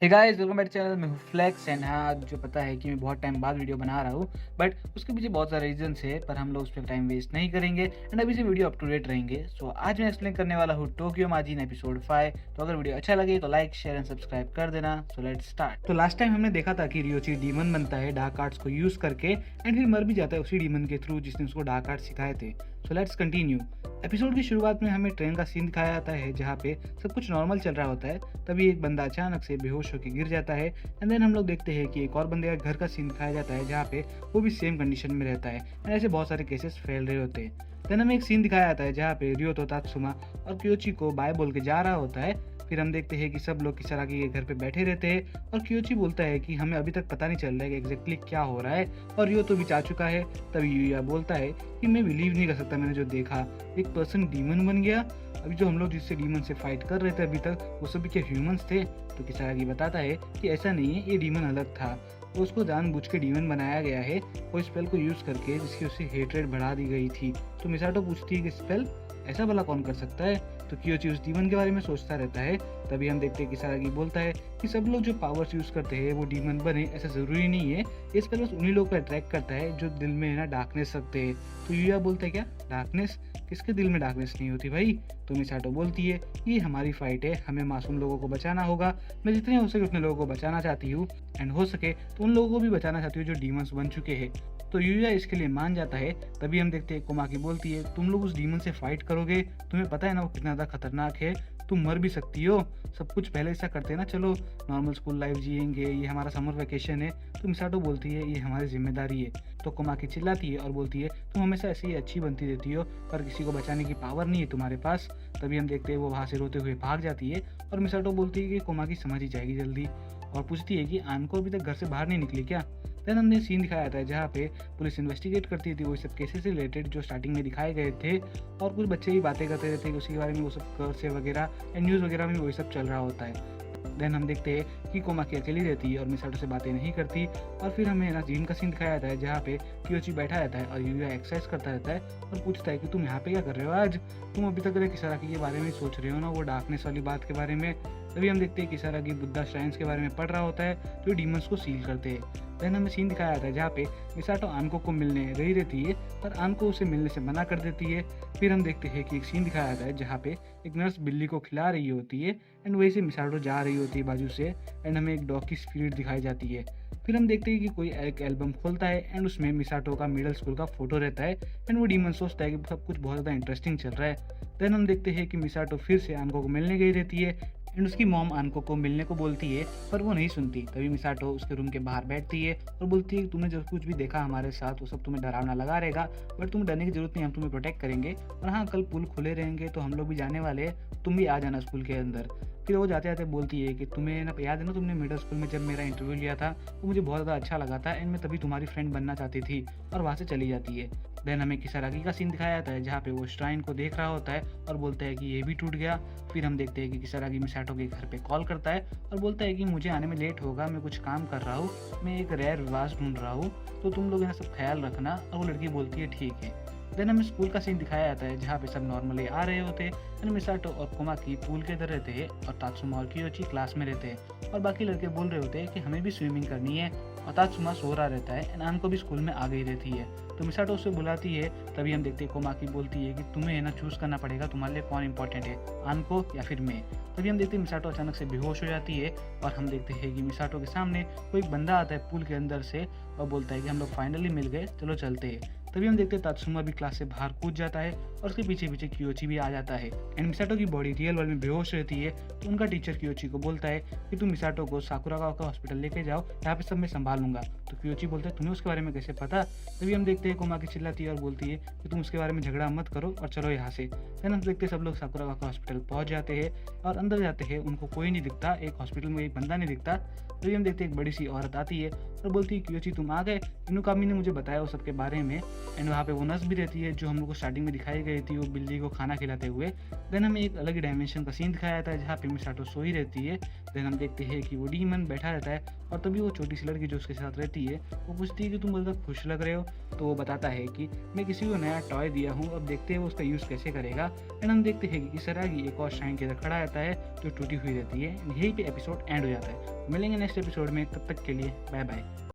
हे guys welcome back channel में हूँ flex and हाँ आज जो पता है कि मैं बहुत टाइम बाद वीडियो बना रहा हूँ बट उसके पीछे बहुत सारे रीजंस है पर हम लोग उस पर टाइम वेस्ट नहीं करेंगे एंड अभी से वीडियो अप टू डेट रहेंगे। सो आज मैं एक्सप्लेन करने वाला हूँ टोक्यो माजिन एपिसोड 5। तो अगर वीडियो अच्छा लगे तो लाइक शेयर एंड सब्सक्राइब कर देना। So let's start. तो लास्ट टाइम हमने देखा था कि रियोची डीमन बनता है डार्क आर्ट्स को यूज करके एंड फिर मर भी जाता है उसी डीमन के थ्रू जिसने उसको डार्क आर्ट्स सिखाए थे। So let's continue. एपिसोड की शुरुआत में हमें ट्रेन का सीन दिखाया जाता है जहाँ पे सब कुछ नॉर्मल चल रहा होता है, तभी एक बंदा अचानक से बेहोश होकर गिर जाता है एंड देन हम लोग देखते हैं कि एक और बंदे का घर का सीन दिखाया जाता है जहाँ पे वो भी सेम कंडीशन में रहता है एंड ऐसे बहुत सारे केसेस फैल रहे होते हैं। देन हमें एक सीन दिखाया जाता है जहाँ पे रियो तात्सुमा और क्योची को बाय बोल के जा रहा होता है। फिर हम देखते हैं कि सब लोग किसारागी के घर पे बैठे रहते हैं और क्योची बोलता है कि हमें अभी तक पता नहीं चल रहा है कि एग्जैक्टली क्या हो रहा है और रियो तो भी जा चुका है। तभी यूया बोलता है कि मैं बिलीव नहीं कर सकता मैंने जो देखा, एक पर्सन डीमन बन गया। अभी जो हम लोग जिससे डीमन से फाइट कर रहे थे अभी तक वो सभी के ह्यूमंस थे। तो किसारागी बताता है कि ऐसा नहीं है, ये डीमन अलग था, तो उसको जानबूझ के डीमन बनाया गया है वो स्पेल को यूज करके जिसकी उससे हेट्रेड बढ़ा दी गई थी। तो मिसाटो पूछती है कि स्पेल ऐसा भला कौन कर सकता है। तो क्योची उस डीमन के बारे में सोचता रहता है। तभी हम देखते हैं कि किसारागी बोलता है कि सब लोग जो पावर्स यूज करते हैं वो डीमन बने ऐसा जरूरी नहीं है, ये स्पेल बस उन्हीं लोगों को अट्रैक्ट करता है जो दिल में है ना डार्कनेस रखते हैं। तो यूया बोलता है क्या डार्कनेस, किसके दिल में डार्कनेस नहीं होती भाई। तो मिसाटो बोलती है ये हमारी फाइट है, हमें मासूम लोगों को बचाना होगा, मैं जितने हो सके उतने लोगों को बचाना चाहती हूँ एंड हो सके तो उन लोगों को भी बचाना चाहती हूँ जो डीमंस बन चुके हैं। तो यूया इसके लिए मान जाता है। तभी हम देखते हैं कोमाकी बोलती है तुम लोग उस डीमन से फाइट करोगे, तुम्हें पता है ना वो कितना ज़्यादा खतरनाक है, तुम मर भी सकती हो, सब कुछ पहले ऐसा करते हैं ना, चलो नॉर्मल स्कूल लाइफ जिएंगे, ये हमारा समर वेकेशन है। तो मिसाटो बोलती है ये हमारी जिम्मेदारी है। तो कोमाकी चिल्लाती है और बोलती है तुम हमेशा ऐसे ही अच्छी बनती रहती हो पर किसी को बचाने की पावर नहीं है तुम्हारे पास। तभी हम देखते हैं वो वहाँ से रोते हुए भाग जाती है और मिसाटो बोलती है कि कोमाकी समझ ही जाएगी जल्दी और पूछती है कि आनको अभी तक घर से बाहर नहीं निकली क्या। देन हमने सीन दिखाया था जहाँ पे पुलिस इन्वेस्टिगेट करती थी वो सब केसेस से रिलेटेड जो स्टार्टिंग में दिखाए गए थे और कुछ बच्चे भी बातें करते रहते हैं उसके बारे में, वो सब कर्स वगैरह एंड न्यूज़ वगैरह में वही सब चल रहा होता है। देन हम देखते हैं कि कोमाकी अकेली रहती है और मिसाटो से बातें नहीं करती और फिर हमें ना जिम का सीन दिखाया जाता है जहाँ पे क्योची बैठा रहता है और यूया एक्सरसाइज करता रहता है और पूछता है कि तुम यहाँ पे क्या कर रहे हो आज, तुम अभी तक किसारागी के बारे में सोच रहे हो ना, वो डार्कनेस वाली बात के बारे में। तभी हम देखते हैं किसारागी बुद्धा श्राइन्स के बारे में पढ़ रहा होता है जो डीमंस को सील करते हैं। देन हमें सीन दिखाया जाता है जहाँ पे मिसाटो आनको को मिलने गई रहती है पर आनको उसे मिलने से मना कर देती है। फिर हम देखते हैं कि एक सीन दिखाया जाता है जहाँ पे एक नर्स बिल्ली को खिला रही होती है एंड वहीं से मिसाटो जा रही होती है बाजू से एंड हमें एक डॉग की स्पिरिट दिखाई जाती है। फिर हम देखते हैं कि कोई एक एल्बम खोलता है एंड उसमें मिसाटो का मिडिल स्कूल का फोटो रहता है एंड वो डीमन सोचता है कि सब कुछ बहुत ज़्यादा इंटरेस्टिंग चल रहा है। देन हम देखते हैं कि मिसाटो फिर से आनको को मिलने गई रहती है एंड उसकी मॉम आनको को मिलने को बोलती है पर वो नहीं सुनती। तभी मिसाटो उसके रूम के बाहर बैठती है और बोलती है कि तुमने जो कुछ भी देखा हमारे साथ वो सब तुम्हें डरावना लगा रहेगा बट तुम्हें डरने की जरूरत नहीं, हम तुम्हें प्रोटेक्ट करेंगे और हाँ कल पुल खुले रहेंगे तो हम लोग भी जाने वाले हैं, तुम भी आ जाना स्कूल के अंदर। फिर वो जाते जाते बोलती है कि तुम्हें ना याद है ना तुमने मिडिल स्कूल में जब मेरा इंटरव्यू लिया था वो मुझे बहुत ज़्यादा अच्छा लगा था एंड मैं तभी तुम्हारी फ्रेंड बनना चाहती थी और वहाँ से चली जाती है। देन हमें किसारागी का सीन दिखाया जाता है जहाँ पे वो श्राइन को देख रहा होता है और बोलता है कि ये भी टूट गया। फिर हम देखते हैं कि किसारागी मिसाटो के घर पे कॉल करता है और बोलता है कि मुझे आने में लेट होगा, मैं कुछ काम कर रहा हूँ, मैं एक रेयर विवास ढूंढ रहा हूँ, तो तुम लोग यहाँ सब ख्याल रखना। और वो लड़की बोलती है ठीक है। देन हमें स्कूल का सीन दिखाया जाता है जहाँ पे सब नॉर्मली आ रहे होते हैं, मिसाटो और कोमाकी पूल के इधर रहते हैं और तात्सुमा और कियोची क्लास में रहते हैं और बाकी लड़के बोल रहे होते हैं कि हमें भी स्विमिंग करनी है और तात्सुमा सो रहा रहता है एंड आनको भी स्कूल में आ गई रहती है। तो मिसाटो उसे बुलाती है। तभी हम देखते हैं कोमाकी बोलती है कि तुम्हें ना चूज करना पड़ेगा तुम्हारे लिए कौन इंपॉर्टेंट है, आनको या फिर मैं। तभी हम देखते हैं मिसाटो अचानक से बेहोश हो जाती है और हम देखते हैं कि मिसाटो के सामने कोई एक बंदा आता है पूल के अंदर से और बोलता है कि हम लोग फाइनली मिल गए, चलो चलते हैं। तभी हम देखते हैं तात्सुमा भी क्लास से बाहर कूद जाता है और उसके पीछे पीछे कियोची भी आ जाता है एंड मिसाटो की बॉडी रियल वर्ल्ड में बेहोश रहती है। तो उनका टीचर कियोची को बोलता है कि तुम मिसाटो को साकुरागावा का हॉस्पिटल लेके जाओ, यहाँ पे सब मैं संभाल लूंगा। तो कियोची बोलता है तुम्हें उसके बारे में कैसे पता। तभी हम देखते हैं कोमाकी चिल्लाती है और बोलती है कि तुम उसके बारे में झगड़ा मत करो और चलो यहाँ से। देन हम देखते हैं सब लोग साकुरागावा का हॉस्पिटल पहुंच जाते हैं और अंदर जाते हैं, उनको कोई नहीं दिखता, एक हॉस्पिटल में एक बंदा नहीं दिखता। तभी हम देखते हैं एक बड़ी सी औरत आती है और बोलती है कियोची तुम आ गए, इनुकामी ने मुझे बताया उस सब के बारे में एंड वहाँ पे वो नर्स भी रहती है जो हम लोग को स्टार्टिंग में दिखाई गई थी, वो बिल्ली को खाना खिलाते हुए। देन हमें एक अलग ही डायमेंशन का सीन दिखाया जाता है जहाँ पे मिसाटो सोई रहती है। देन हम देखते हैं कि वो डीमन बैठा रहता है और तभी वो छोटी सी लड़की जो उसके साथ रहती है वो पूछती है कि तुम मतलब खुश लग रहे हो। तो वो बताता है कि मैं किसी को नया टॉय दिया हूँ, अब देखते हैं वो उसका यूज़ कैसे करेगा। एंड हम देखते हैं कि किसरागी एक और श्राइन के अंदर खड़ा रहता है जो टूटी हुई रहती है। यहीं पे एपिसोड एंड हो जाता है। मिलेंगे नेक्स्ट एपिसोड में, तब तक के लिए बाय बाय।